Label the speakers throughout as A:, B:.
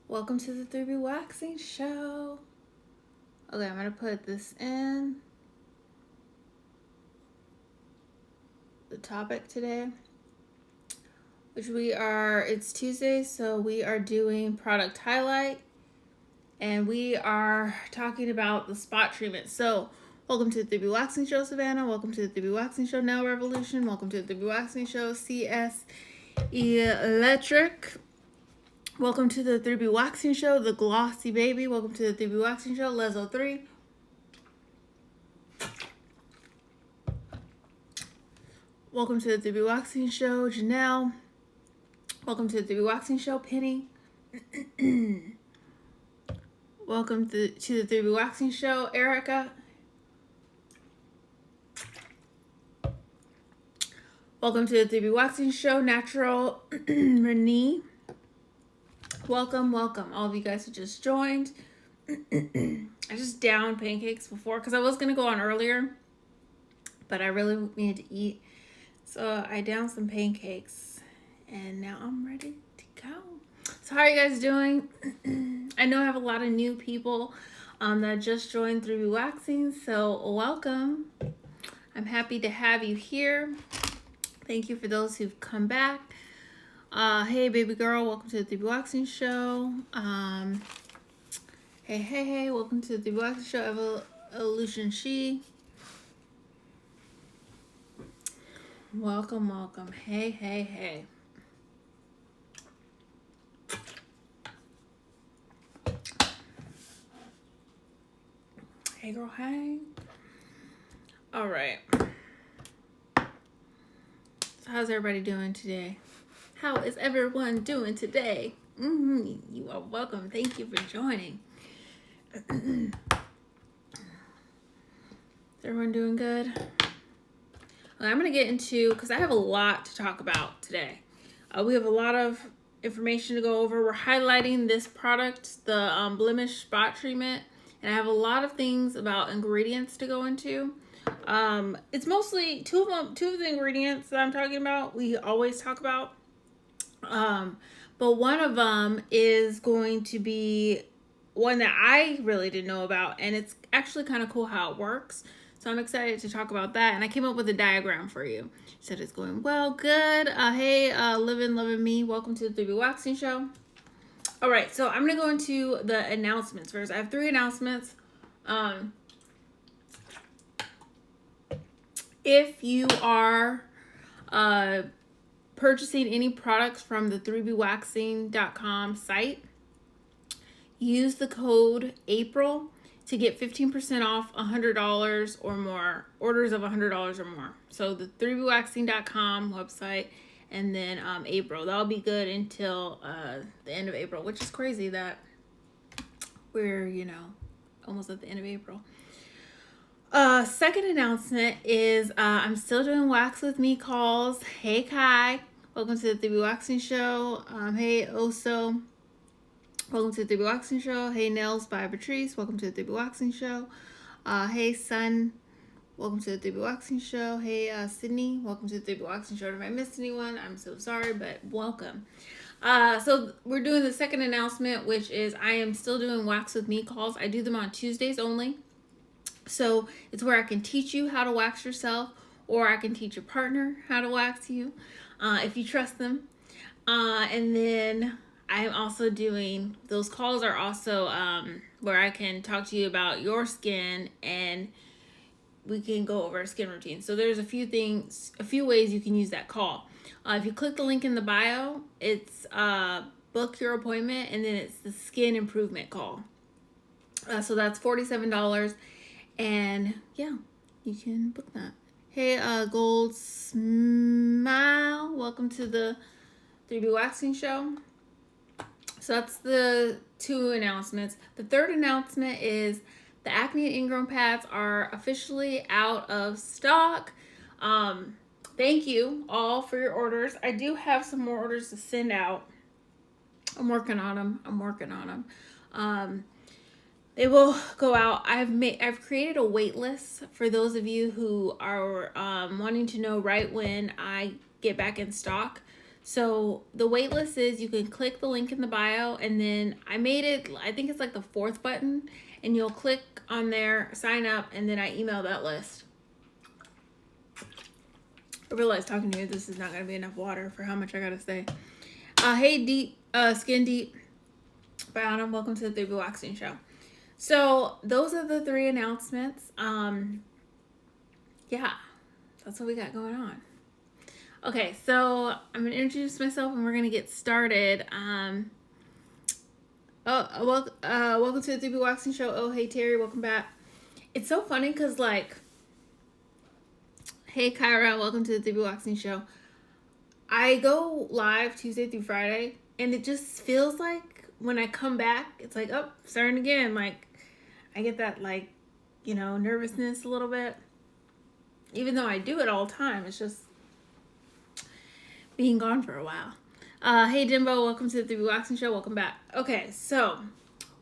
A: Welcome to the 3B Waxing Show. Okay, I'm going to put this in the topic today, which it's Tuesday, so we are doing product highlight, and we are talking about the spot treatment. So, welcome to the 3B Waxing Show, Savannah. Welcome to the 3B Waxing Show, Nail Revolution. Welcome to the 3B Waxing Show, CS Electric. Welcome to the 3B Waxing Show, The Glossy Baby. Welcome to the 3B Waxing Show, Lezo 3. Welcome to the 3B Waxing Show, Janelle. Welcome to the 3B Waxing Show, Penny. Welcome to the 3B Waxing Show, Erica. Welcome to the 3B Waxing Show, Natural Renee. Welcome. All of you guys who just joined. I just downed pancakes before because I was going to go on earlier, but I really needed to eat. So I downed some pancakes, and now I'm ready to go. So how are you guys doing? I know I have a lot of new people that just joined 3B Waxing, so welcome. I'm happy to have you here. Thank you for those who've come back. Hey, baby girl, welcome to the 3B Waxing Show. Hey, welcome to the 3B Waxing Show, Evolution She. Welcome. Hey. Hey, girl, hey. All right. So how's everybody doing today? How is everyone doing today? You are welcome. Thank you for joining. Is everyone doing good? I'm going to get into, because I have a lot to talk about today. We have a lot of information to go over. We're highlighting this product, the blemish spot treatment, and I have a lot of things about ingredients to go into. It's mostly two of the ingredients that I'm talking about we always talk about. But one of them is going to be one that I really didn't know about, and it's actually kind of cool how it works. So I'm excited to talk about that, and I came up with a diagram for you. Said it's going well, good. Hey, Loving Me, welcome to the 3B Waxing Show. All right, so I'm gonna go into the announcements first. I have 3 announcements. If you are purchasing any products from the 3bwaxing.com site, use the code April to get 15% off $100 or more, orders of $100 or more. So the 3bwaxing.com website, and then April. That'll be good until the end of April, which is crazy that we're, almost at the end of April. Second announcement is I'm still doing Wax With Me calls. Hey, Kai. Welcome to the 3B Waxing Show. Hey, Oso. Welcome to the 3B Waxing Show. Hey, Nails by Patrice. Welcome to the 3B Waxing Show. Hey, Sun. Welcome to the 3B Waxing Show. Hey, Sydney. Welcome to the 3B Waxing Show. If I missed anyone, I'm so sorry, but welcome. So we're doing the second announcement, which is I am still doing Wax With Me calls. I do them on Tuesdays only. So it's where I can teach you how to wax yourself, or I can teach your partner how to wax you, if you trust them. And then I am also doing, those calls are also where I can talk to you about your skin, and we can go over skin routine. So there's a few ways you can use that call. If you click the link in the bio, it's book your appointment, and then it's the skin improvement call. So that's $47. And yeah, you can book that. Hey, Gold Smile, welcome to the 3B Waxing Show. So that's the 2 announcements. The third announcement is the Acne Ingrown Pads are officially out of stock. Thank you all for your orders. I do have some more orders to send out. I'm working on them. They will go out. I've created a wait list for those of you who are wanting to know right when I get back in stock. So the wait list is, you can click the link in the bio, and then I made it, I think it's like the fourth button, and you'll click on there, sign up, and then I email that list. I realize talking to you, this is not going to be enough water for how much I got to say. Hey, Deep, Skin Deep, by Anna, welcome to the 3B Waxing Show. So those are the 3 announcements. Yeah, that's what we got going on. Okay, so I'm going to introduce myself and we're going to get started. Welcome to the 3B Waxing Show. Oh, hey, Terry, welcome back. It's so funny because, like, hey, Kyra, welcome to the 3B Waxing Show. I go live Tuesday through Friday, and it just feels like when I come back, it's like, oh, starting again. Like, I get that, like, you know, nervousness a little bit. Even though I do it all the time, it's just being gone for a while. Hey, Jimbo, welcome to the 3B Waxing Show. Welcome back. Okay, so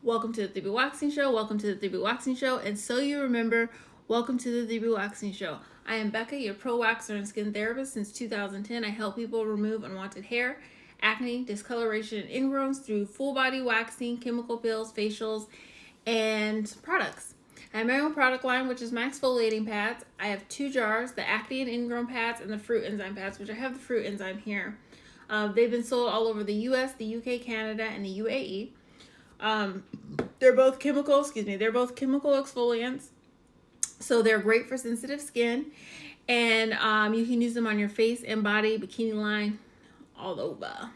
A: welcome to the 3B Waxing Show. Welcome to the 3B Waxing Show. And so you remember, welcome to the 3B Waxing Show. I am Becca, your pro waxer and skin therapist since 2010. I help people remove unwanted hair, acne, discoloration, and ingrowns through full body waxing, chemical peels, facials, and products. I have my own product line, which is my exfoliating pads. I have 2 jars, the acne and ingrown pads and the fruit enzyme pads, which I have the fruit enzyme here. They've been sold all over the US, the UK, Canada, and the UAE. They're both chemical exfoliants. So they're great for sensitive skin, and you can use them on your face and body, bikini line, all over.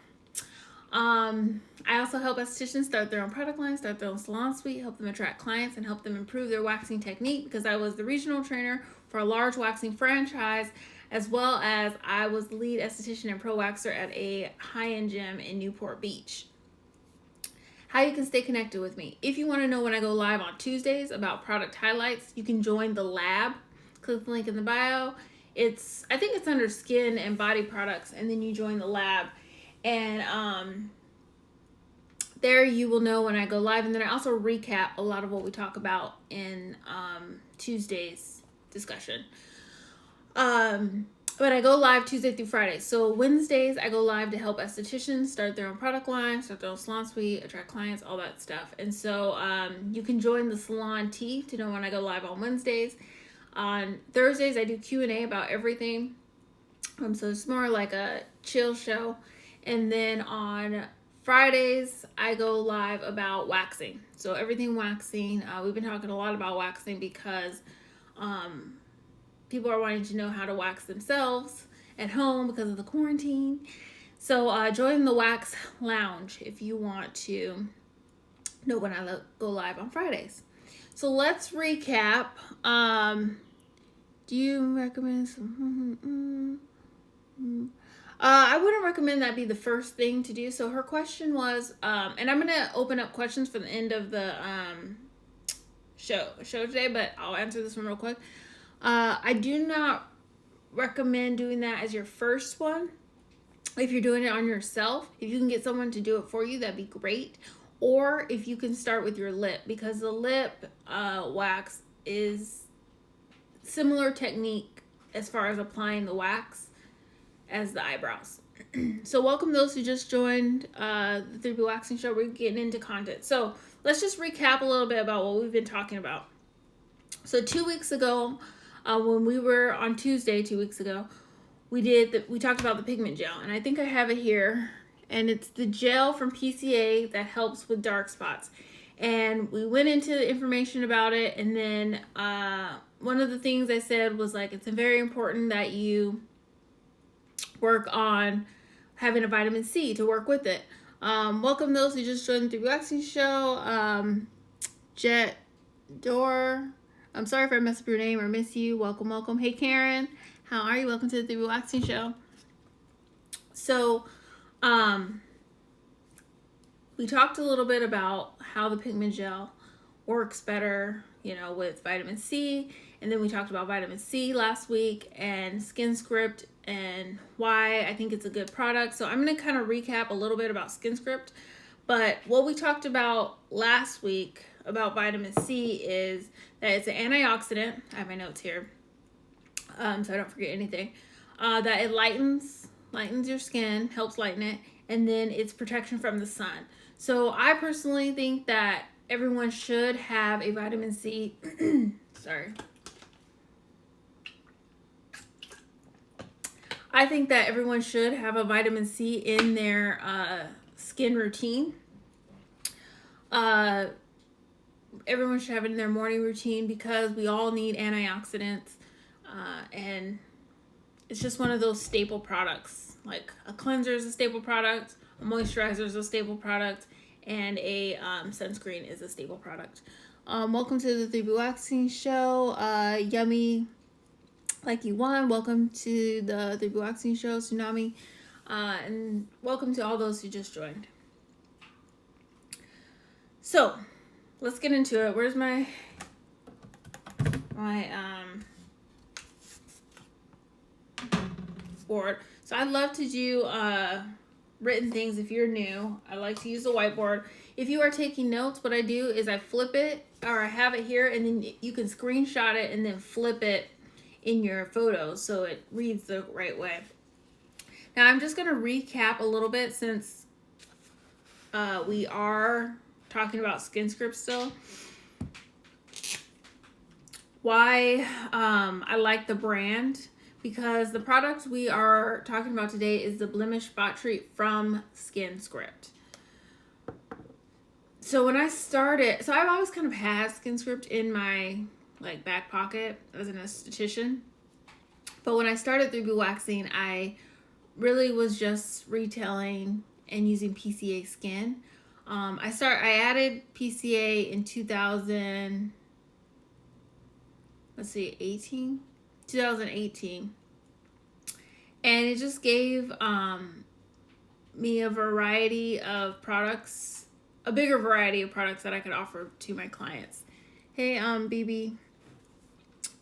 A: I also help estheticians start their own product line, start their own salon suite, help them attract clients, and help them improve their waxing technique, because I was the regional trainer for a large waxing franchise, as well as I was the lead esthetician and pro waxer at a high-end gym in Newport Beach. How you can stay connected with me. If you want to know when I go live on Tuesdays about product highlights, you can join the lab. Click the link in the bio. I think it's under skin and body products, and then you join the lab. And there you will know when I go live. And then I also recap a lot of what we talk about in Tuesday's discussion. But I go live Tuesday through Friday. So Wednesdays, I go live to help estheticians start their own product line, start their own salon suite, attract clients, all that stuff. And so you can join the salon tea to know when I go live on Wednesdays. On Thursdays, I do Q&A about everything. So it's more like a chill show. And then on Fridays, I go live about waxing. So everything waxing. We've been talking a lot about waxing because people are wanting to know how to wax themselves at home because of the quarantine. So join the Wax Lounge if you want to know when I go live on Fridays. So let's recap. Do you recommend some? I wouldn't recommend that be the first thing to do. So her question was, and I'm going to open up questions for the end of the show today, but I'll answer this one real quick. I do not recommend doing that as your first one. If you're doing it on yourself, if you can get someone to do it for you, that'd be great. Or if you can start with your lip, because the lip wax is similar technique as far as applying the wax as the eyebrows. So welcome those who just joined the 3B Waxing Show. We're getting into content. So let's just recap a little bit about what we've been talking about. So 2 weeks ago, when we were on Tuesday 2 weeks ago, we talked about the pigment gel, and I think I have it here, and it's the gel from PCA that helps with dark spots. And we went into the information about it, and then one of the things I said was, like, it's very important that you work on having a vitamin C to work with it. Welcome those who just joined the 3B Waxing Show. Jet Door, I'm sorry if I messed up your name or miss you. Welcome. Hey, Karen. How are you? Welcome to the 3B Waxing Show. So, we talked a little bit about how the pigment gel works better, with vitamin C. And then we talked about vitamin C last week and Skin Script and why I think it's a good product. So I'm going to kind of recap a little bit about Skin Script. But what we talked about last week about vitamin C is that it's an antioxidant. I have my notes here, so I don't forget anything. That it lightens lightens your skin, helps lighten it, and then it's protection from the sun. So I personally think that everyone should have a vitamin C. Sorry. I think that everyone should have a vitamin C in their skin routine. Everyone should have it in their morning routine because we all need antioxidants, and it's just one of those staple products. Like a cleanser is a staple product, a moisturizer is a staple product, and a sunscreen is a staple product. Welcome to the 3B Waxing Show. Yummy like you want. Welcome to the 3B Waxing Show, Tsunami. And welcome to all those who just joined. So, let's get into it. Where's my board? So I love to do written things. If you're new, I like to use the whiteboard. If you are taking notes, what I do is I flip it, or I have it here, and then you can screenshot it and then flip it in your photos so it reads the right way. Now I'm just going to recap a little bit since we are talking about SkinScript still. Why I like the brand, because the product we are talking about today is the Blemish Spot Treat from SkinScript. So when I started, so I've always kind of had SkinScript in my back pocket as an esthetician, but when I started 3B Waxing, I really was just retailing and using PCA skin. I added PCA in 2018, and it just gave me a variety of products, a bigger variety of products that I could offer to my clients. Hey, BB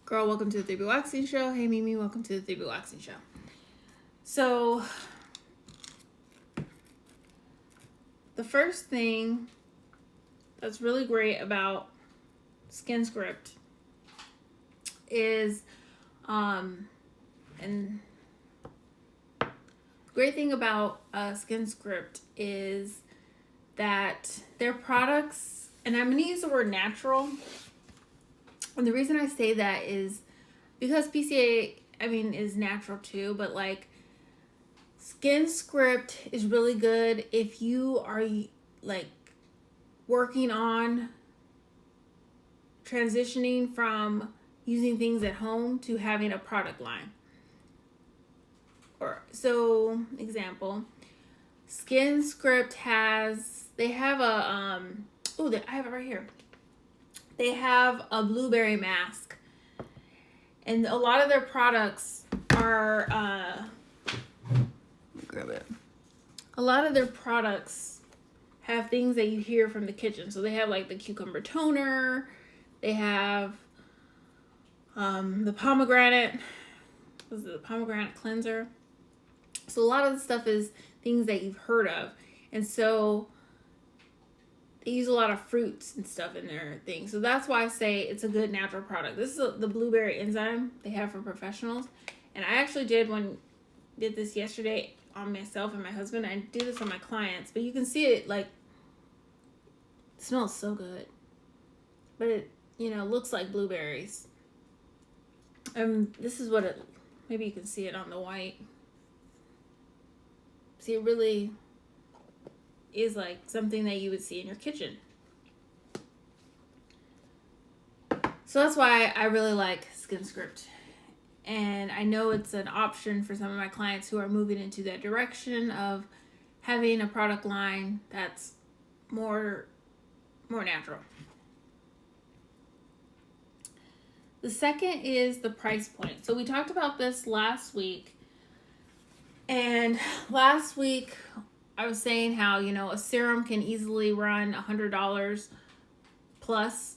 A: girl, welcome to the 3B Waxing Show. Hey, Mimi, welcome to the 3B Waxing Show. So the first thing that's really great about SkinScript is, and the great thing about SkinScript is that their products, and I'm going to use the word natural, and the reason I say that is because PCA, is natural too, but SkinScript is really good if you are working on transitioning from using things at home to having a product line. So example, SkinScript I have it right here. They have a blueberry mask, and a lot of their products are grab it. A lot of their products have things that you hear from the kitchen. So they have the cucumber toner, they have the pomegranate cleanser. So a lot of the stuff is things that you've heard of, and so they use a lot of fruits and stuff in their thing. So that's why I say it's a good natural product. This is the blueberry enzyme they have for professionals. And I actually did this yesterday on myself and my husband. I do this on my clients, but you can see it it smells so good. But it, looks like blueberries. This is what maybe you can see it on the white. See, it really is something that you would see in your kitchen. So that's why I really like SkinScript. And I know it's an option for some of my clients who are moving into that direction of having a product line that's more natural. The second is the price point. So we talked about this last week. And last week I was saying how, a serum can easily run $100 plus.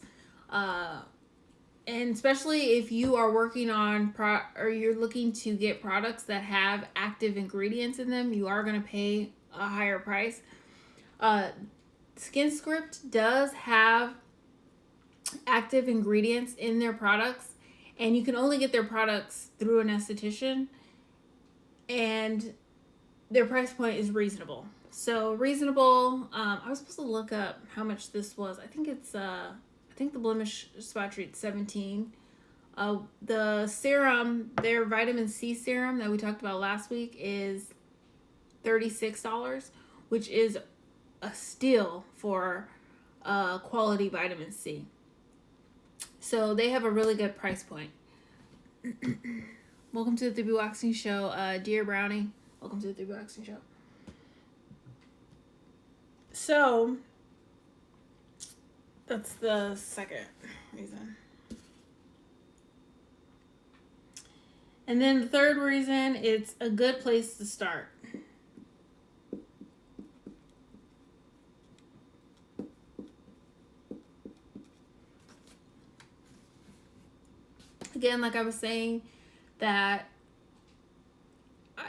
A: And especially if you are working on or you're looking to get products that have active ingredients in them, you are going to pay a higher price. SkinScript does have active ingredients in their products, and you can only get their products through an esthetician. And their price point is reasonable. So reasonable. I was supposed to look up how much this was. I think it's I think the blemish spot treat 17. The serum, their vitamin C serum that we talked about last week, is $36, which is a steal for quality vitamin C. So they have a really good price point. Welcome to the 3B Waxing Show, dear Brownie. Welcome to the 3B Waxing Show. So that's the second reason. And then the third reason, it's a good place to start. Again, like I was saying, that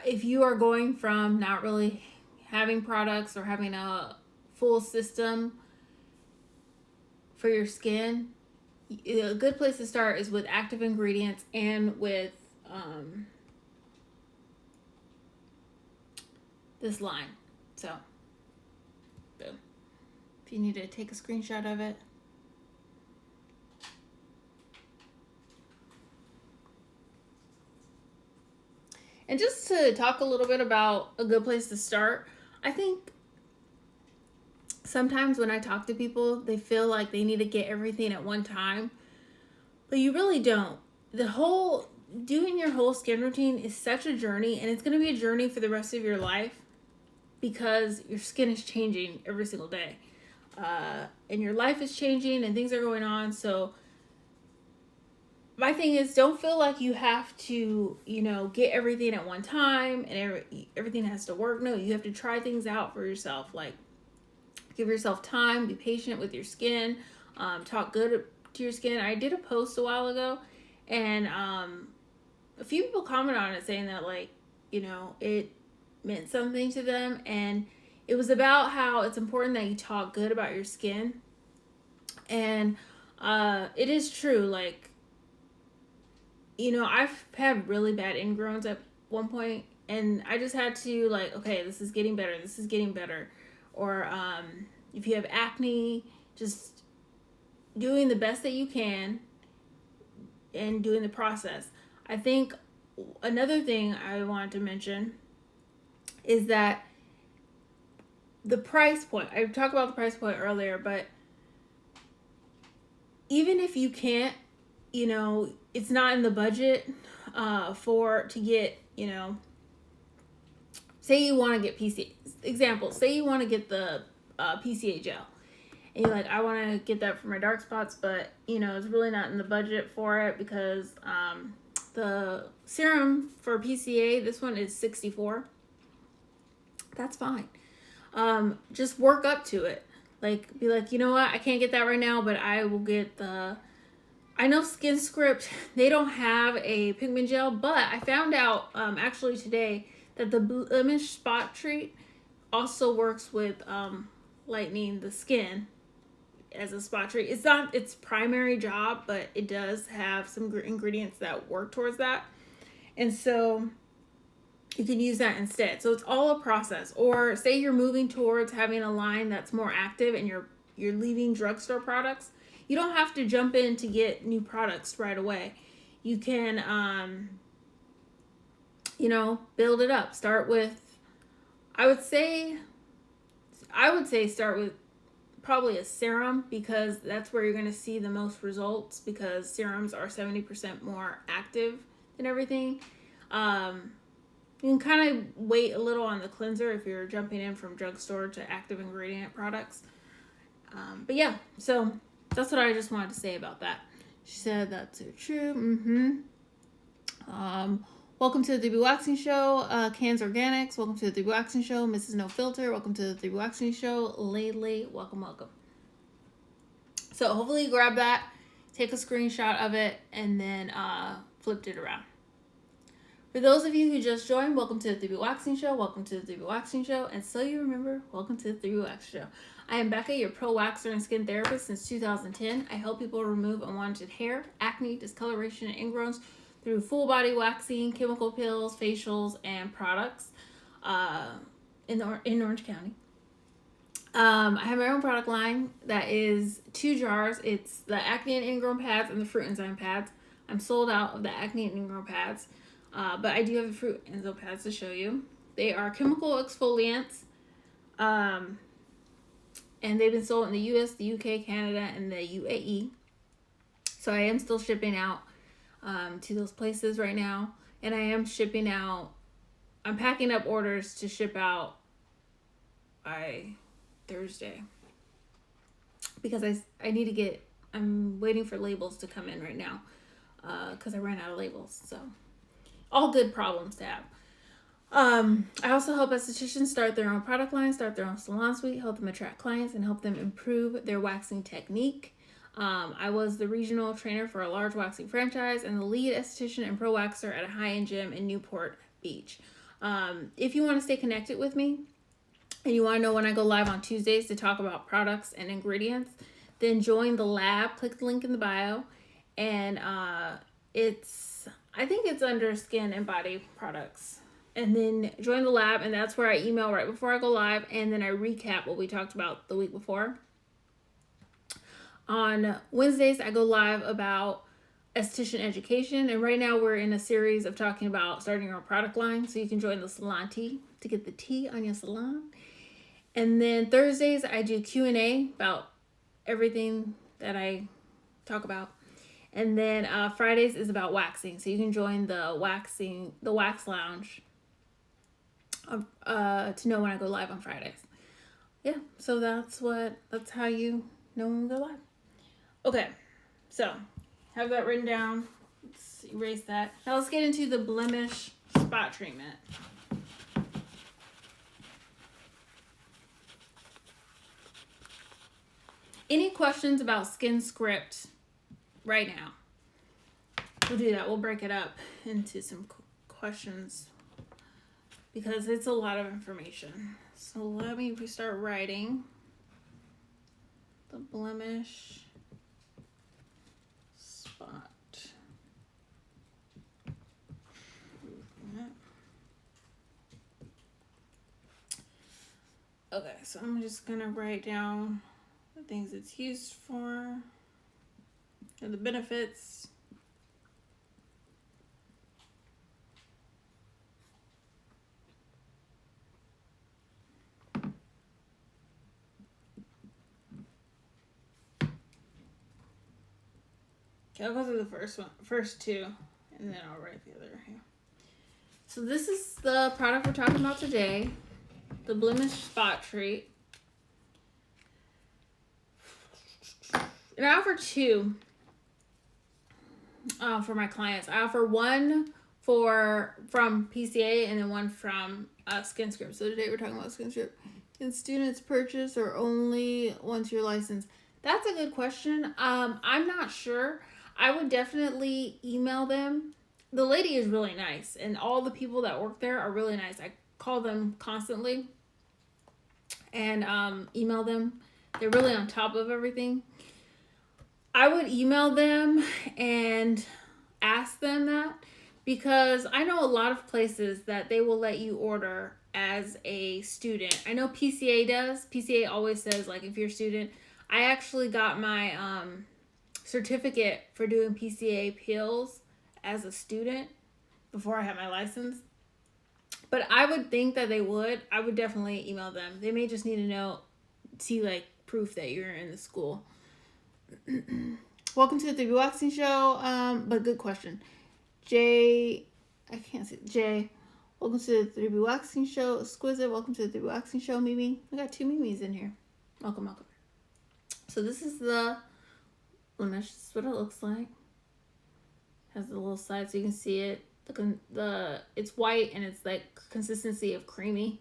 A: if you are going from not really having products or having a full system for your skin, a good place to start is with active ingredients and with this line. So, boom. If you need to take a screenshot of it. And just to talk a little bit about a good place to start, I think sometimes when I talk to people, they feel like they need to get everything at one time, but you really don't. Doing your whole skin routine is such a journey, and it's going to be a journey for the rest of your life because your skin is changing every single day. And your life is changing and things are going on. So my thing is, don't feel like you have to, get everything at one time and everything has to work. No, you have to try things out for yourself. Like, give yourself time, be patient with your skin, talk good to your skin. I did a post a while ago, and a few people commented on it saying that, it meant something to them, and it was about how it's important that you talk good about your skin. And it is true. I've had really bad ingrowns at one point, and I just had to okay, this is getting better. Or if you have acne, just doing the best that you can and doing the process. I think another thing I wanted to mention is that the price point, I talked about the price point earlier, but even if you can't, it's not in the budget to get, say you want to get PCA, example, say you want to get the PCA gel, and you're like, I want to get that for my dark spots, but, it's really not in the budget for it because the serum for PCA, this one is $64. That's fine. Just work up to it. Be like, you know what, I can't get that right now, but I will get I know Skin Script, they don't have a pigment gel, but I found out actually today that the blemish spot treat also works with lightening the skin as a spot treat. It's not its primary job, but it does have some ingredients that work towards that. And so you can use that instead. So it's all a process. Or say you're moving towards having a line that's more active and you're leaving drugstore products. You don't have to jump in to get new products right away. You can, build it up. Start with, I would say start with probably a serum, because that's where you're going to see the most results, because serums are 70% more active than everything. You can kind of wait a little on the cleanser if you're jumping in from drugstore to active ingredient products. But yeah, so that's what I just wanted to say about that. She said that's so true. Welcome to the 3B Waxing Show, Cans Organics. Welcome to the 3B Waxing Show, Mrs. No Filter. Welcome to the 3B Waxing Show, Lately. Welcome. So hopefully you grab that, take a screenshot of it, and then flipped it around. For those of you who just joined, welcome to the 3B Waxing Show. Welcome to the 3B Waxing Show. And so you remember, welcome to the 3B Waxing Show. I am Becca, your pro waxer and skin therapist since 2010. I help people remove unwanted hair, acne, discoloration, and ingrowns through full body waxing, chemical peels, facials, and products. in Orange County. I have my own product line that is 2 jars. It's the acne and ingrown pads and the fruit enzyme pads. I'm sold out of the acne and ingrown pads, but I do have the fruit enzyme pads to show you. They are chemical exfoliants, and they've been sold in the US, the UK, Canada, and the UAE. So I am still shipping out to those places right now, and I am shipping out. I'm packing up orders to ship out by Thursday because I need to get. I'm waiting for labels to come in right now because I ran out of labels. So all good problems to have. I also help estheticians start their own product line, start their own salon suite, help them attract clients, and help them improve their waxing technique. I was the regional trainer for a large waxing franchise and the lead esthetician and pro waxer at a high-end gym in Newport Beach. If you want to stay connected with me and you want to know when I go live on Tuesdays to talk about products and ingredients, then join the lab. Click the link in the bio, and I think it's under skin and body products. And then join the lab, and that's where I email right before I go live, and then I recap what we talked about the week before. On Wednesdays, I go live about esthetician education, and right now we're in a series of talking about starting your own product line, so you can join the salon tea to get the tea on your salon. And then Thursdays, I do Q&A about everything that I talk about. And then Fridays is about waxing, so you can join the wax lounge to know when I go live on Fridays. Yeah, so that's how you know when we go live. Okay, so have that written down. Let's erase that. Now let's get into the blemish spot treatment. Any questions about Skin Script right now? We'll do that. We'll break it up into some questions because it's a lot of information. So let me start writing the blemish spot. Okay, so I'm just gonna write down the things it's used for and the benefits. Okay, I'll go through the first two, and then I'll write the other here. So this is the product we're talking about today, the blemish spot treat. And I offer 2 for my clients. I offer one from PCA and then one from Skin Script. So today we're talking about Skin Script. Can students purchase or only once you're licensed? That's a good question. I'm not sure. I would definitely email them. The lady is really nice, and all the people that work there are really nice. I call them constantly and email them. They're really on top of everything. I would email them and ask them that because I know a lot of places that they will let you order as a student. I know PCA does. PCA always says, like, if you're a student. I actually got my certificate for doing PCA peels as a student before I had my license. But I would think that they would. I would definitely email them. They may just need to see like proof that you're in the school. Welcome to the 3B Waxing Show. But good question. Jay, welcome to the 3B Waxing Show. Exquisite, welcome to the 3B Waxing Show, Mimi. We got 2 Mimis in here. Welcome. So this is the blemish. This is what it looks like. Has the little side so you can see it. It's white and it's like consistency of creamy.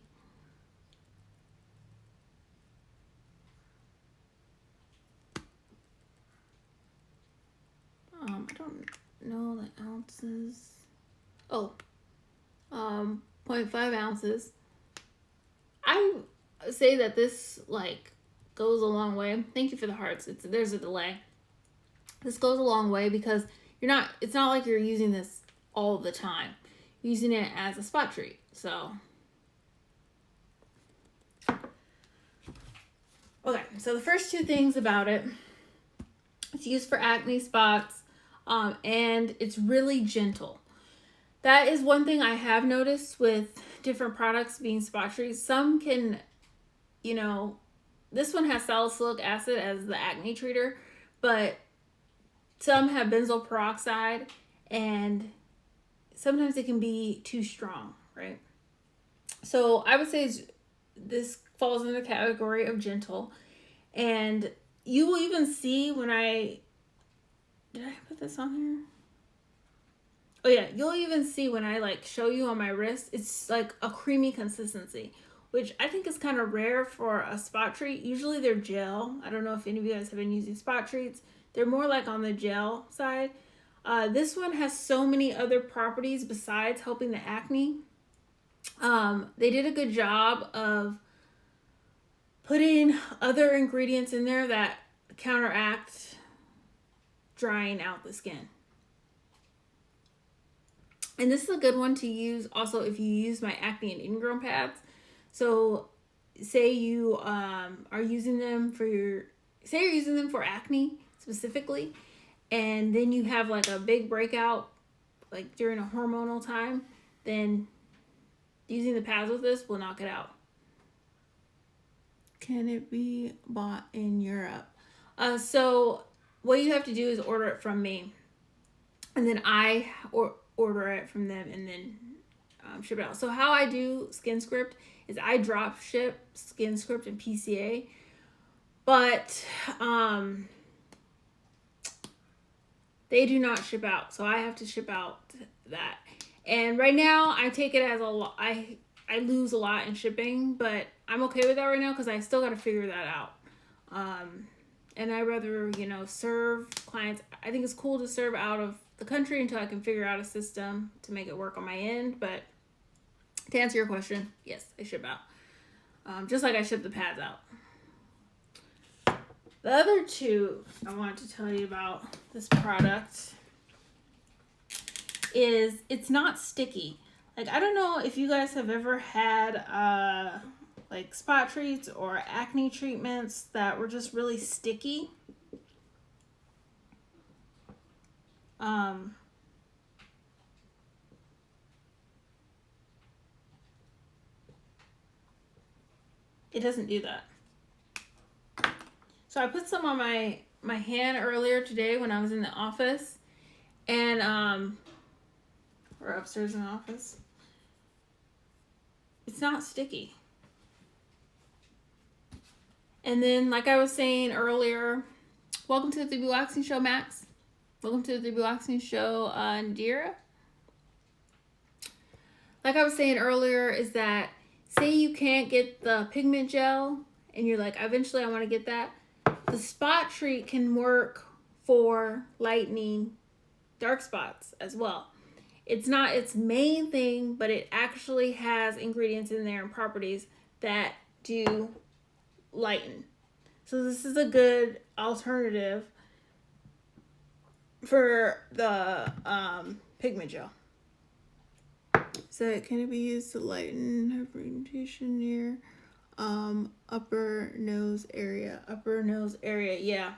A: I don't know the ounces. 0.5 ounces. I say that this like goes a long way. Thank you for the hearts. There's a delay. This goes a long way because it's not like you're using this all the time. You're using it as a spot treat. So Okay, so the first two things about it, it's used for acne spots, and it's really gentle. That is one thing I have noticed with different products being spot treats. Some can, you know, this one has salicylic acid as the acne treater, but some have benzoyl peroxide, and sometimes it can be too strong, right? So I would say this falls in the category of gentle, and you will even see when did I put this on here? Oh yeah, you'll even see when I like show you on my wrist, it's like a creamy consistency, which I think is kind of rare for a spot treat. Usually they're gel. I don't know if any of you guys have been using spot treats. They're more like on the gel side. This one has so many other properties besides helping the acne. They did a good job of putting other ingredients in there that counteract drying out the skin. And this is a good one to use also if you use my acne and ingrown pads. So say you are using them for say you're using them for acne specifically, and then you have like a big breakout like during a hormonal time, then using the pads with this will knock it out. Can it be bought in Europe? So what you have to do is order it from me, and then I order it from them, and then ship it out. So how I do SkinScript is I drop ship SkinScript and PCA, but they do not ship out, so I have to ship out that. And right now I take it as a lot. I lose a lot in shipping, but I'm okay with that right now because I still got to figure that out. And I rather, serve clients. I think it's cool to serve out of the country until I can figure out a system to make it work on my end. But to answer your question, yes, I ship out. Just like I ship the pads out. The other two I wanted to tell you about this product is it's not sticky. Like, I don't know if you guys have ever had like spot treats or acne treatments that were just really sticky. It doesn't do that. So I put some on my hand earlier today when I was in the office, and or upstairs in the office. It's not sticky. And then, like I was saying earlier, welcome to the 3B Waxing Show, Max. Welcome to the 3B Waxing Show, Nadira. Like I was saying earlier, is that say you can't get the pigment gel, and you're like, eventually I want to get that. The spot treat can work for lightening dark spots as well. It's not its main thing, but it actually has ingredients in there and properties that do lighten. So this is a good alternative for the pigment gel. So can it be used to lighten hyperpigmentation near upper nose area? Upper nose area, yeah.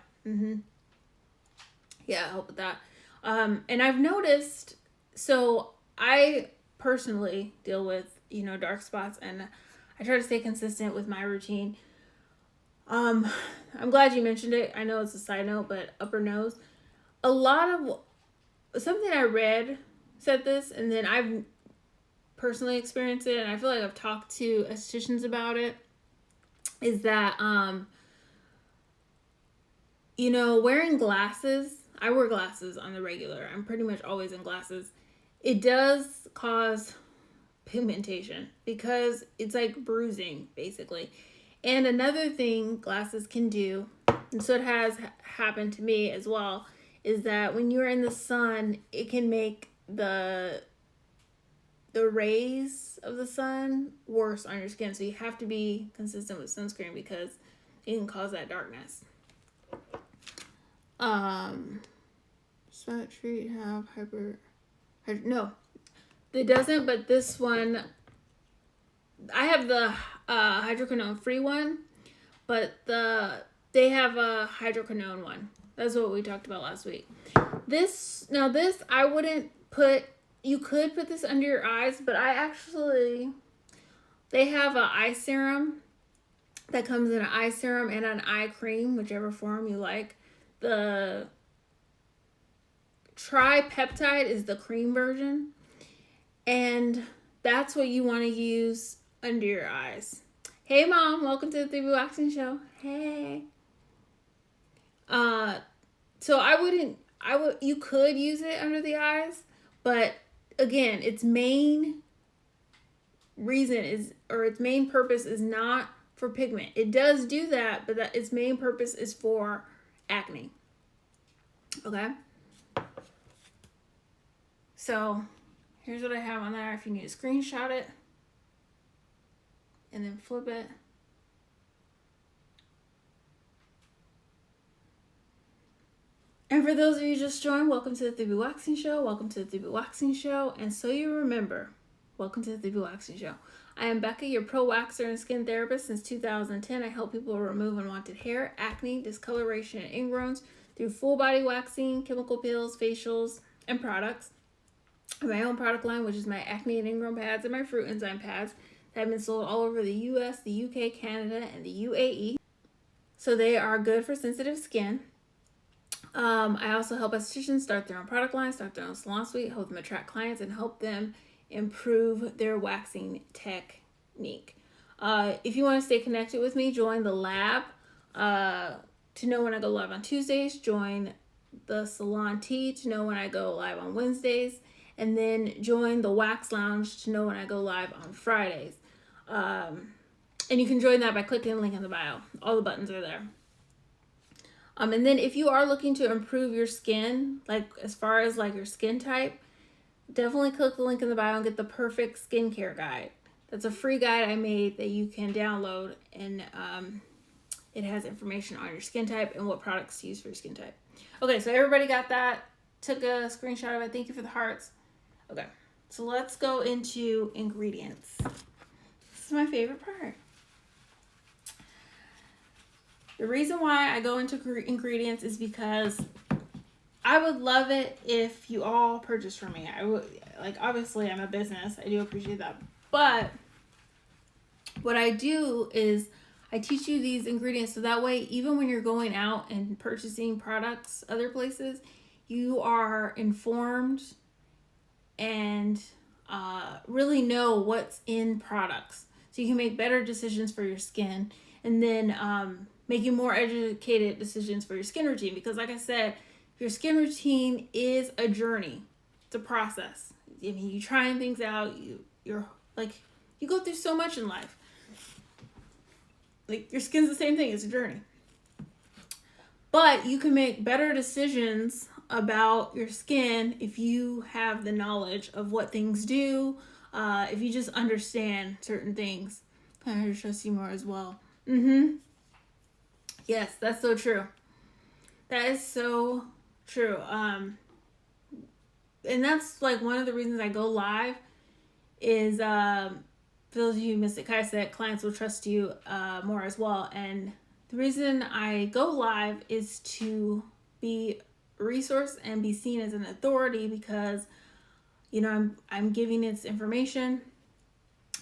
A: Yeah, help with that. And I've noticed, so I personally deal with, dark spots, and I try to stay consistent with my routine. I'm glad you mentioned it. I know it's a side note, but upper nose. A lot of, something I read said this, and then I've personally experienced it, and I feel like I've talked to estheticians about it, is that, wearing glasses, I wear glasses on the regular. I'm pretty much always in glasses. It does cause pigmentation because it's like bruising, basically. And another thing glasses can do, and so it has happened to me as well, is that when you're in the sun, it can make the rays of the sun worse on your skin. So you have to be consistent with sunscreen because it can cause that darkness. Spot treat have no, it doesn't, but this one, I have the hydroquinone free one, but they have a hydroquinone one. That's what we talked about last week. This I wouldn't put. You could put this under your eyes, but they have an eye serum that comes in an eye serum and an eye cream, whichever form you like. The tripeptide is the cream version, and that's what you want to use under your eyes. Hey mom, welcome to the 3B Waxing Show. Hey. So you could use it under the eyes, but again, its main purpose is not for pigment. It does do that, but its main purpose is for acne. Okay? So, here's what I have on there. If you need to screenshot it, and then flip it. And for those of you just joined, welcome to the 3B Waxing Show. Welcome to the 3B Waxing Show. And so you remember, welcome to the 3B Waxing Show. I am Becca, your pro waxer and skin therapist since 2010. I help people remove unwanted hair, acne, discoloration, and ingrowns through full body waxing, chemical peels, facials, and products. I have my own product line, which is my acne and ingrown pads and my fruit enzyme pads that have been sold all over the US, the UK, Canada, and the UAE. So they are good for sensitive skin. I also help estheticians start their own product line, start their own salon suite, help them attract clients, and help them improve their waxing technique. If you want to stay connected with me, join the lab to know when I go live on Tuesdays. Join the Salon Tea to know when I go live on Wednesdays. And then join the Wax Lounge to know when I go live on Fridays. And you can join that by clicking the link in the bio. All the buttons are there. And then if you are looking to improve your skin, like as far as like your skin type, definitely click the link in the bio and get the perfect skincare guide. That's a free guide I made that you can download, and it has information on your skin type and what products to use for your skin type. Okay, so everybody got that? Took a screenshot of it. Thank you for the hearts. Okay, so let's go into ingredients. This is my favorite part. The reason why I go into ingredients is because I would love it if you all purchase from me. I would, like, obviously I'm a business. I do appreciate that. But what I do is I teach you these ingredients so that way, even when you're going out and purchasing products other places, you are informed and really know what's in products. So you can make better decisions for your skin, and then making more educated decisions for your skin routine. Because like I said, your skin routine is a journey. It's a process. I mean, you trying things out, you're like, you go through so much in life. Like, your skin's the same thing, it's a journey. But you can make better decisions about your skin if you have the knowledge of what things do, if you just understand certain things. I trust you more as well. Yes, that's so true. That is so true. And that's like one of the reasons I go live is for those of you who missed it, Kai said clients will trust you more as well. And the reason I go live is to be a resource and be seen as an authority, because you know I'm giving this information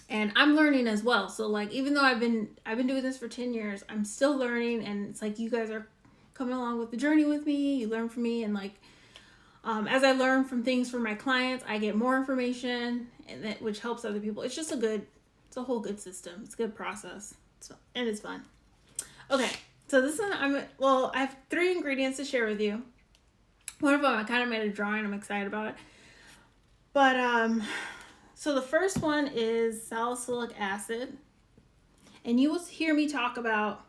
A: and I'm learning as well. So like, even though I've been doing this for 10 years, I'm still learning, and it's like you guys are coming along with the journey with me. You learn from me, and like as I learn from things from my clients, I get more information, and which helps other people. It's just it's a whole good system. It's a good process. And it's fun. Okay, so this one I have 3 ingredients to share with you. One of them I kind of made a drawing. I'm excited about it. But so the first one is salicylic acid. And you will hear me talk about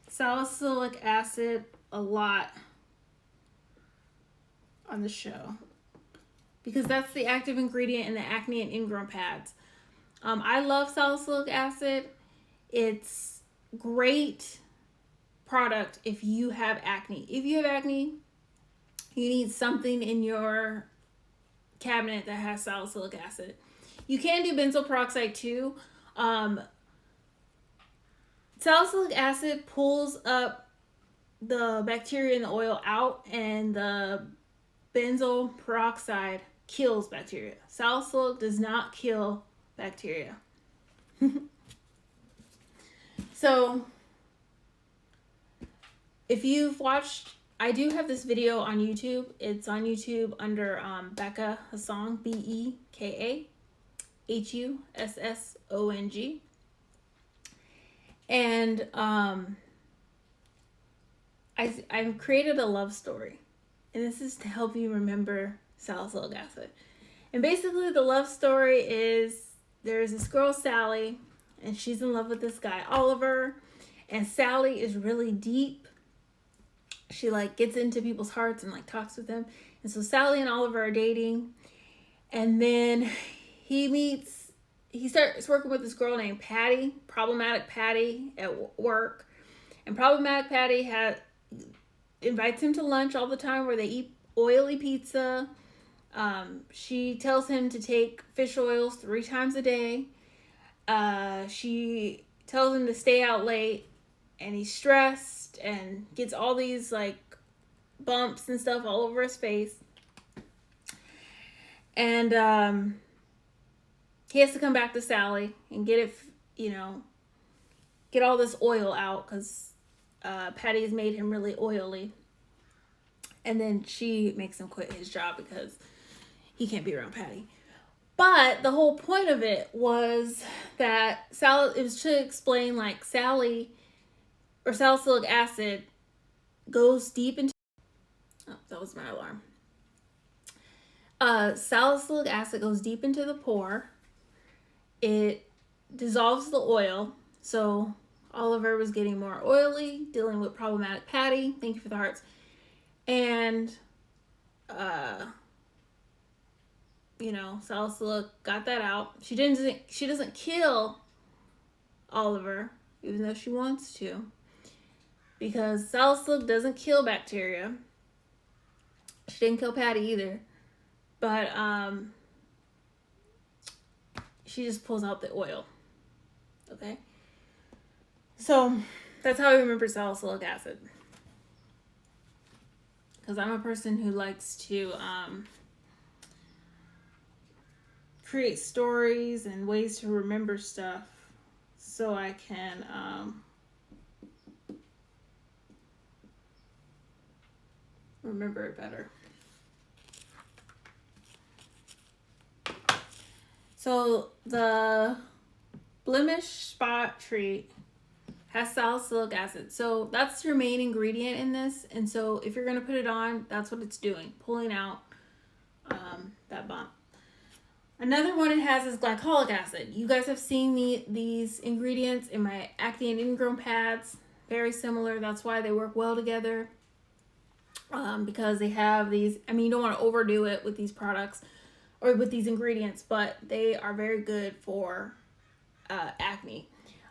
A: salicylic acid a lot on the show, because that's the active ingredient in the acne and ingrown pads. I love salicylic acid. It's great product if you have acne. If you have acne, you need something in your cabinet that has salicylic acid. You can do benzoyl peroxide too. Salicylic acid pulls up the bacteria in the oil out, and the benzoyl peroxide kills bacteria. Salicylic does not kill bacteria. So, if you've watched, I do have this video on YouTube. It's on YouTube under Becca Hussong, BekaHussong. And I've created a love story. And this is to help you remember salicylic acid. And basically the love story is there's this girl, Sally, and she's in love with this guy, Oliver. And Sally is really deep. She like gets into people's hearts and like talks with them. And so Sally and Oliver are dating. And then he starts working with this girl named Patty, Problematic Patty, at work. And Problematic Patty invites him to lunch all the time where they eat oily pizza. She tells him to take fish oils 3 times a day. She tells him to stay out late, and he's stressed and gets all these like bumps and stuff all over his face. And he has to come back to Sally and get it, get all this oil out because Patty has made him really oily. And then she makes him quit his job because he can't be around Patty. But the whole point of it was that it was to explain like salicylic acid goes deep into, oh, that was my alarm. Salicylic acid goes deep into the pore. It dissolves the oil. So Oliver was getting more oily, dealing with Problematic Patty. Thank you for the hearts. And, salicylic got that out. She doesn't kill Oliver, even though she wants to, because salicylic doesn't kill bacteria. She didn't kill Patty either, but she just pulls out the oil. Okay, so that's how I remember salicylic acid, because I'm a person who likes to create stories and ways to remember stuff so I can remember it better. So the blemish spot treat has salicylic acid. So that's your main ingredient in this. And so if you're going to put it on, that's what it's doing, pulling out that bump. Another one it has is glycolic acid. You guys have seen these ingredients in my acne and ingrown pads. Very similar. That's why they work well together. Because they have these, you don't want to overdo it with these products or with these ingredients, but they are very good for acne.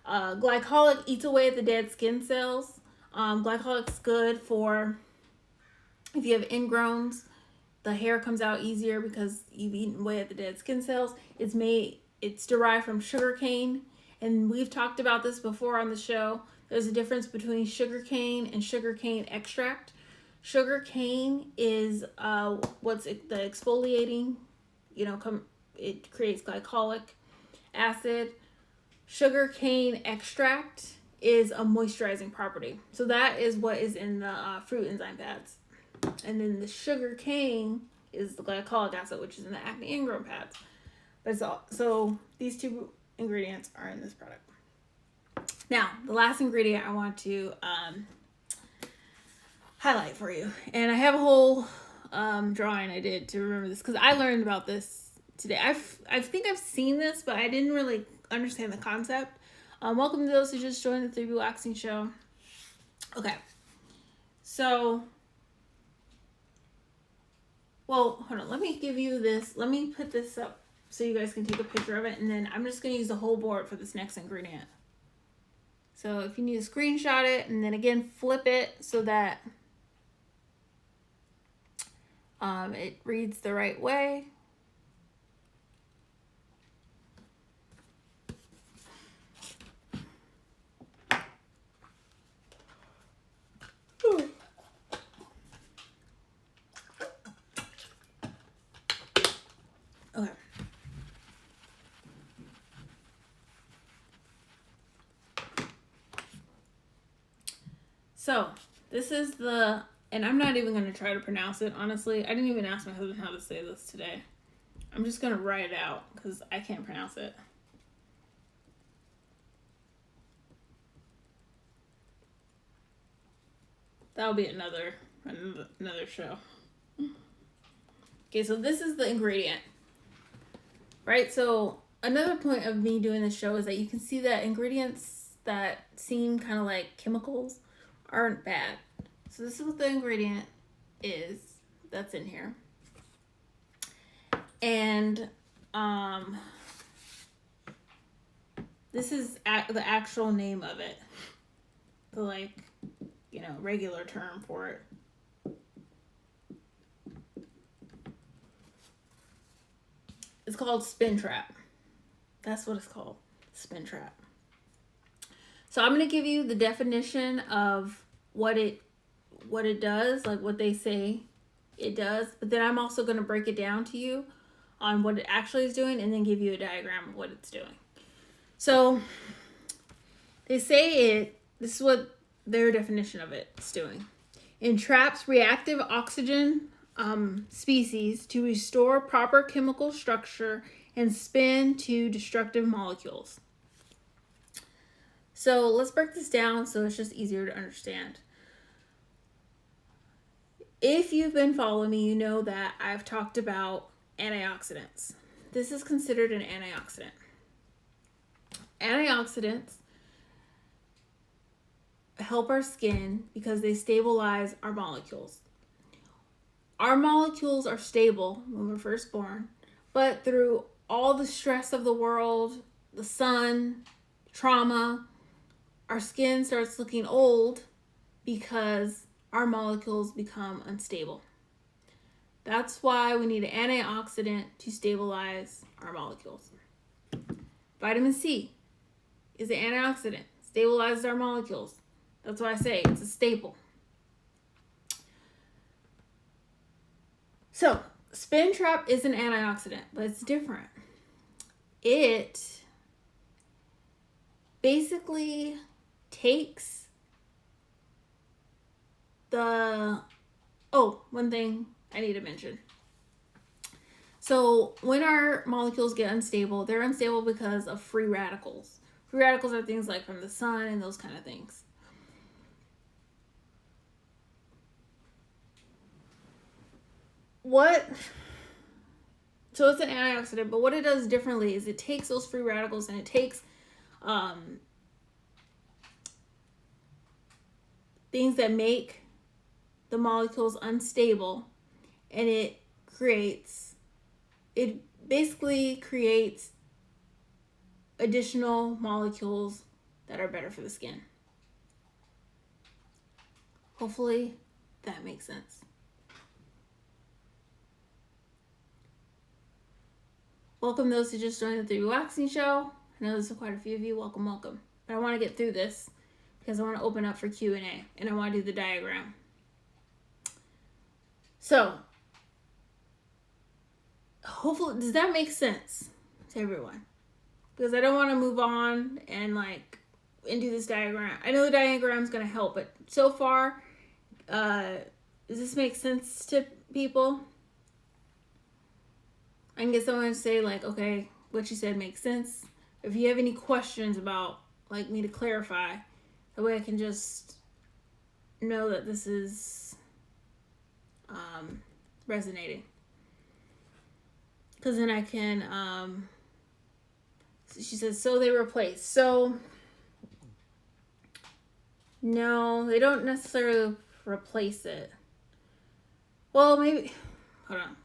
A: Glycolic eats away at the dead skin cells. Glycolic's good for if you have ingrowns. The hair comes out easier because you've eaten away at the dead skin cells. It's derived from sugarcane, and we've talked about this before on the show. There's a difference between sugarcane and sugarcane extract. Sugarcane is what's the exfoliating, it creates glycolic acid. Sugarcane extract is a moisturizing property. So that is what is in the fruit enzyme pads. And then the sugar cane is the glycolic acid, which is in the acne ingrown pads. That's all. So these 2 ingredients are in this product. Now, the last ingredient I want to highlight for you. And I have a whole drawing I did to remember this because I learned about this today. I think I've seen this, but I didn't really understand the concept. Welcome to those who just joined the 3B Waxing Show. Okay. So... well, hold on. Let me give you this. Let me put this up so you guys can take a picture of it. And then I'm just going to use the whole board for this next ingredient. So if you need to screenshot it and then again flip it so that it reads the right way. Okay. So, this is the, and I'm not even going to try to pronounce it, honestly. I didn't even ask my husband how to say this today. I'm just going to write it out because I can't pronounce it. That'll be another show. Okay, so this is the ingredient. Right? So, another point of me doing this show is that you can see that ingredients that seem kind of like chemicals aren't bad. So, this is what the ingredient is that's in here. And this is the actual name of it. The, like, you know, regular term for it. It's called spin trap. That's what it's called. Spin trap. So I'm going to give you the definition of what it does, like what they say it does, but then I'm also going to break it down to you on what it actually is doing and then give you a diagram of what it's doing. So they say this is what their definition of it's doing. Entraps reactive oxygen species to restore proper chemical structure and spin to destructive molecules. So let's break this down so it's just easier to understand. If you've been following me, you know that I've talked about antioxidants. This is considered an antioxidant. Antioxidants help our skin because they stabilize our molecules. Our molecules are stable when we're first born, but through all the stress of the world, the sun, trauma, our skin starts looking old because our molecules become unstable. That's why we need an antioxidant to stabilize our molecules. Vitamin C is an antioxidant, stabilizes our molecules. That's why I say it's a staple. So, spin trap is an antioxidant, but it's different. It basically takes one thing I need to mention. So, when our molecules get unstable, they're unstable because of free radicals. Free radicals are things like from the sun and those kind of things. So it's an antioxidant, but what it does differently is it takes those free radicals and it takes things that make the molecules unstable, and it basically creates additional molecules that are better for the skin. Hopefully that makes sense. Welcome those who just joined the 3B Waxing Show. I know there's quite a few of you. Welcome. But I want to get through this because I want to open up for Q&A and I want to do the diagram. So, hopefully, does that make sense to everyone? Because I don't want to move on and do this diagram. I know the diagram is going to help, but so far, does this make sense to people? I can get someone to say okay, what you said makes sense. If you have any questions about me to clarify, that way I can just know that this is resonating. Because then I can, she says, so they replace. So, no, they don't necessarily replace it. Well, maybe, hold on,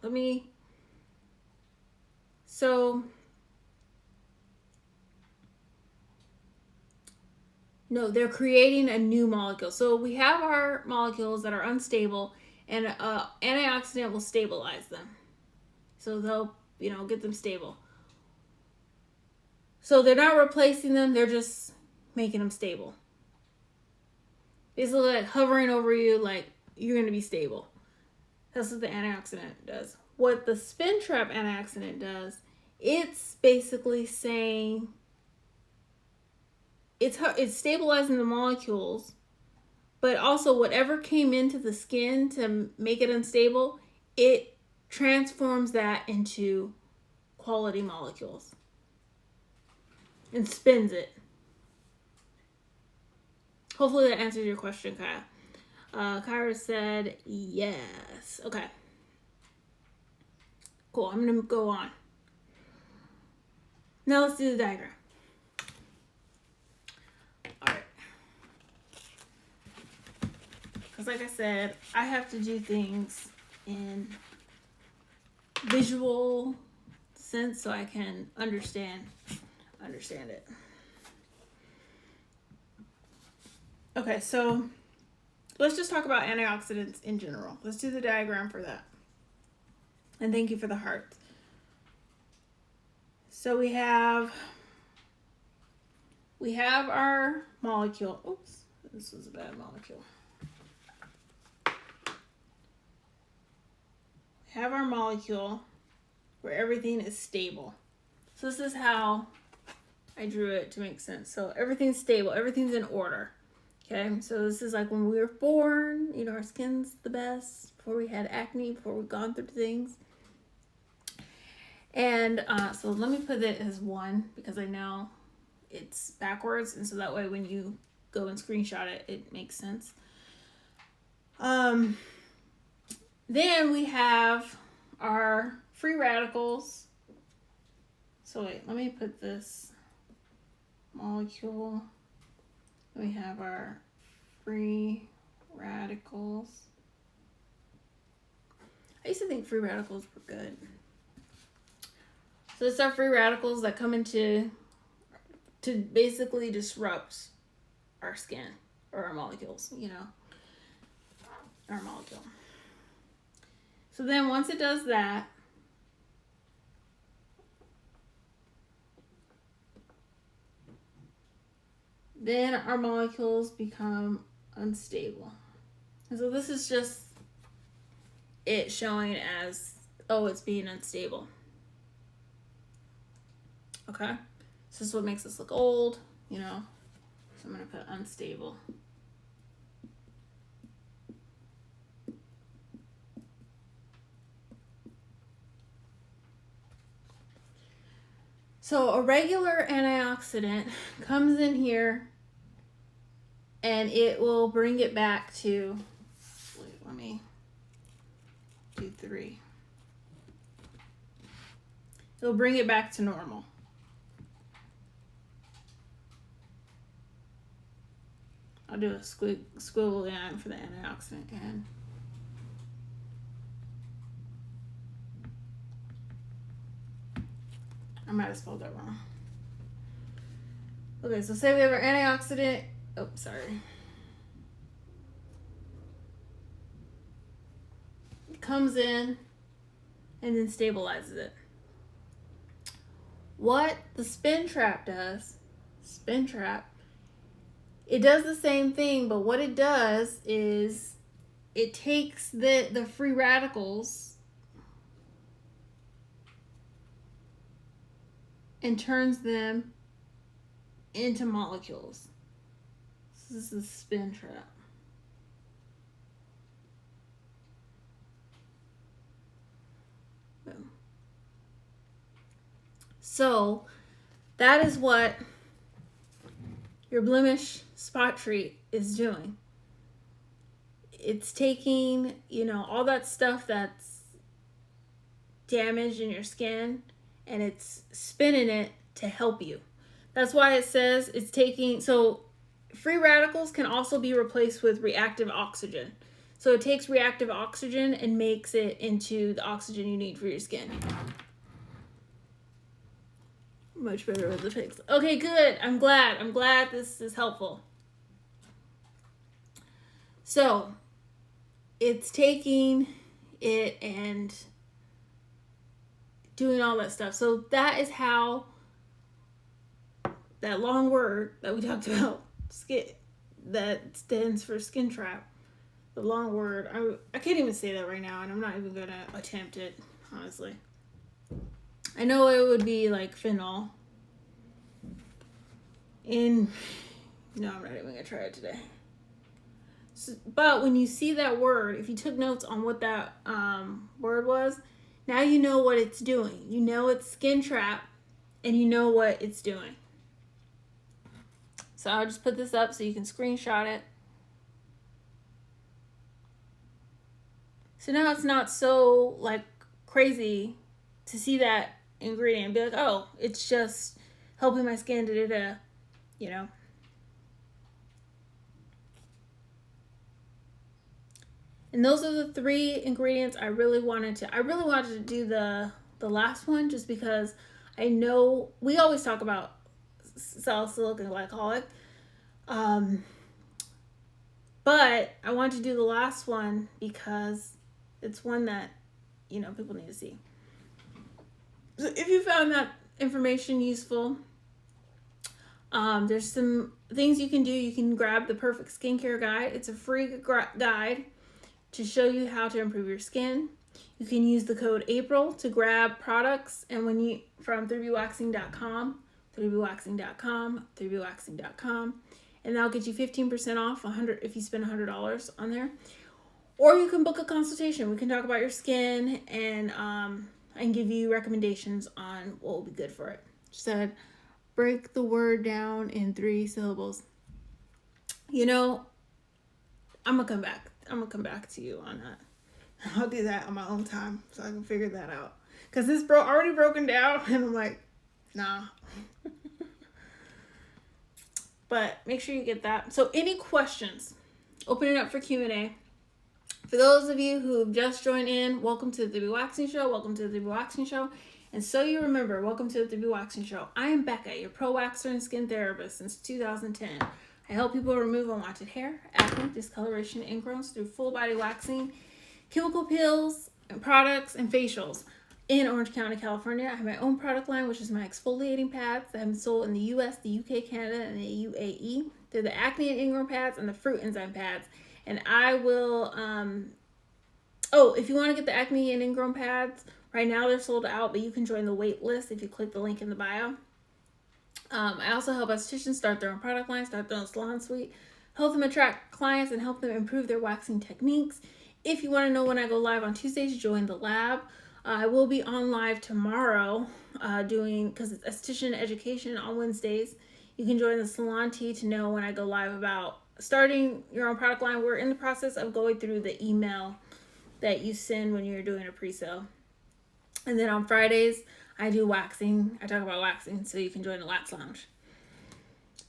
A: no, they're creating a new molecule. So we have our molecules that are unstable, and antioxidant will stabilize them. So they'll, get them stable. So they're not replacing them, they're just making them stable. basically like hovering over you, like you're going to be stable. That's what the antioxidant does. What the spin trap antioxidant does, it's basically saying it's stabilizing the molecules, but also whatever came into the skin to make it unstable, it transforms that into quality molecules and spins it. Hopefully that answers your question, Kaya. Kyra said yes. Okay. Cool. I'm going to go on. Now let's do the diagram. Alright. Because like I said, I have to do things in visual sense so I can understand it. Okay, so let's just talk about antioxidants in general. Let's do the diagram for that. And thank you for the heart. So we have our molecule. Oops, this was a bad molecule. We have our molecule where everything is stable. So this is how I drew it to make sense. So everything's stable, everything's in order. Okay, so this is like when we were born, you know, our skin's the best, before we had acne, before we've gone through things. And so let me put it as 1 because I know it's backwards, and so that way when you go and screenshot it, it makes sense. Then we have our free radicals. So wait, let me put this molecule. We have our free radicals. I used to think free radicals were good. So it's our free radicals that come into to basically disrupt our skin or our molecules, you know, our molecule. So then once it does that, then our molecules become unstable. And so this is just it showing as, oh, it's being unstable. Okay, so this is what makes us look old, you know. So I'm going to put unstable. So a regular antioxidant comes in here and it will bring it back to, wait, let me do 3. It'll bring it back to normal. I'll do a squiggly line for the antioxidant again. I might have spelled that wrong. Okay, so say we have our antioxidant. Oh, sorry. It comes in and then stabilizes it. What the spin trap does, it does the same thing, but what it does is it takes the free radicals and turns them into molecules. This is the spin trap. Boom. So that is what your blemish spot treat is doing. It's taking, you know, all that stuff that's damaged in your skin and it's spinning it to help you. That's why it says it's taking, so free radicals can also be replaced with reactive oxygen. So it takes reactive oxygen and makes it into the oxygen you need for your skin. Much better with the pics. Okay, good. I'm glad this is helpful. So it's taking it and doing all that stuff. So that is how that long word that we talked about, that stands for skin trap. The long word. I can't even say that right now, and I'm not even going to attempt it, honestly. I know it would be like phenol. No, I'm not even going to try it today. So, but when you see that word, if you took notes on what that word was, now you know what it's doing. You know it's skin trap, and you know what it's doing. So I'll just put this up so you can screenshot it. So now it's not so like crazy to see that ingredient and be like, oh, it's just helping my skin, you know. And those are the 3 ingredients I really wanted to do the last one just because I know we always talk about salicylic and glycolic. But I wanted to do the last one because it's one that, you know, people need to see. So if you found that information useful, there's some things you can do. You can grab the Perfect Skincare Guide. It's a free guide to show you how to improve your skin. You can use the code April to grab products, and when you from 3bwaxing.com, 3bwaxing.com, and that'll get you 15% off if you spend $100 on there. Or you can book a consultation. We can talk about your skin, and I can give you recommendations on what will be good for it. She said, break the word down in 3 syllables. You know, I'm gonna come back. I'm gonna come back to you on that. I'll do that on my own time so I can figure that out. Because this already broken down, and I'm like, nah. But make sure you get that. So any questions? Open it up for Q&A. For those of you who have just joined in, welcome to the 3B Waxing Show. Welcome to the 3B Waxing Show. And so you remember, welcome to the 3B Waxing Show. I am Becca, your pro waxer and skin therapist since 2010. I help people remove unwanted hair, acne, discoloration, and ingrowns through full body waxing, chemical peels, and products, and facials. In Orange County, California, I have my own product line, which is my exfoliating pads that have been sold in the US, the UK, Canada, and the UAE. They're the acne and ingrown pads and the fruit enzyme pads. And I will, if you want to get the acne and ingrown pads, right now they're sold out, but you can join the wait list if you click the link in the bio. I also help estheticians start their own product line, start their own salon suite, help them attract clients, and help them improve their waxing techniques. If you want to know when I go live on Tuesdays, join the lab. I will be on live tomorrow because it's esthetician education on Wednesdays. You can join the Salon Tea to know when I go live about starting your own product line. We're in the process of going through the email that you send when you're doing a pre-sale. And then on Fridays, I do waxing. I talk about waxing, so you can join the Wax Lounge.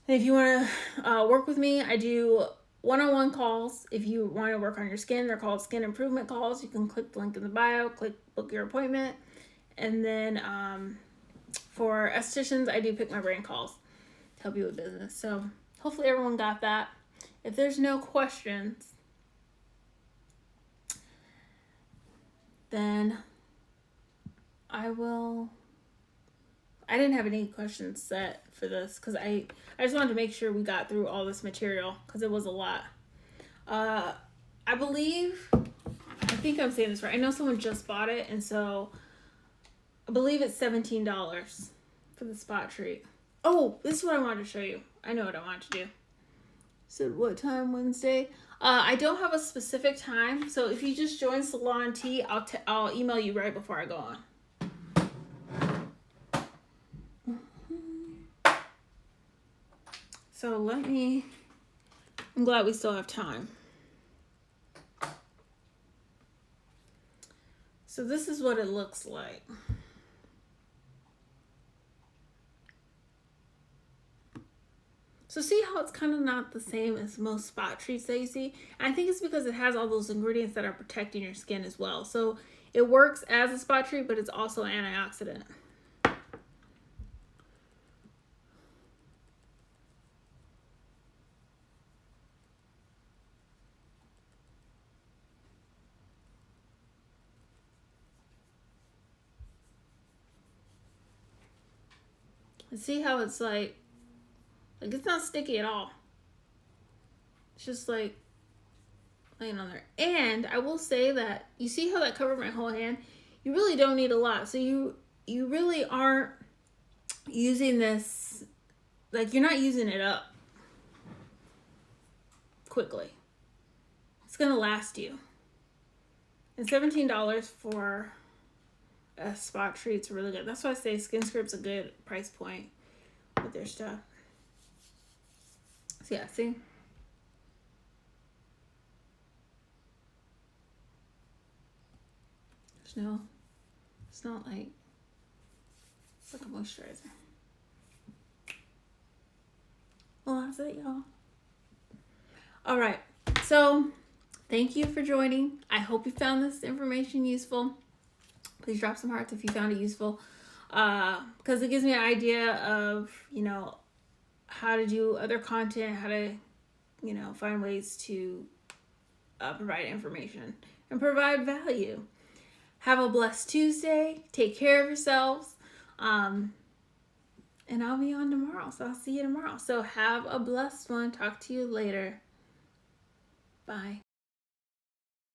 A: And if you want to work with me, I do one-on-one calls. If you want to work on your skin, they're called skin improvement calls. You can click the link in the bio, click book your appointment. And then for estheticians, I do pick my brain calls to help you with business. So hopefully everyone got that. If there's no questions, then I didn't have any questions set for this because I just wanted to make sure we got through all this material because it was a lot. I think I'm saying this right. I know someone just bought it, and so I believe it's $17 for the spot treat. Oh, this is what I wanted to show you. I know what I wanted to do. So what time Wednesday? I don't have a specific time, so if you just join Salon Tea, I'll email you right before I go on. So I'm glad we still have time. So this is what it looks like. So see how it's kind of not the same as most spot treats that you see? And I think it's because it has all those ingredients that are protecting your skin as well. So it works as a spot treat, but it's also an antioxidant. And see how it's like it's not sticky at all. It's just like laying on there. And I will say that you see how that covered my whole hand? You really don't need a lot. So you really aren't using this, like you're not using it up quickly. It's gonna last you. And $17 for a spot treat's really good. That's why I say Skin Script's a good price point with their stuff. So yeah, see? No, it's not like, it's like a moisturizer. Well, that's it, y'all. All right, so thank you for joining. I hope you found this information useful. Please drop some hearts if you found it useful, because it gives me an idea of, you know, how to do other content, how to, you know, find ways to provide information and provide value. Have a blessed Tuesday. Take care of yourselves. And I'll be on tomorrow. So I'll see you tomorrow. So have a blessed one. Talk to you later. Bye.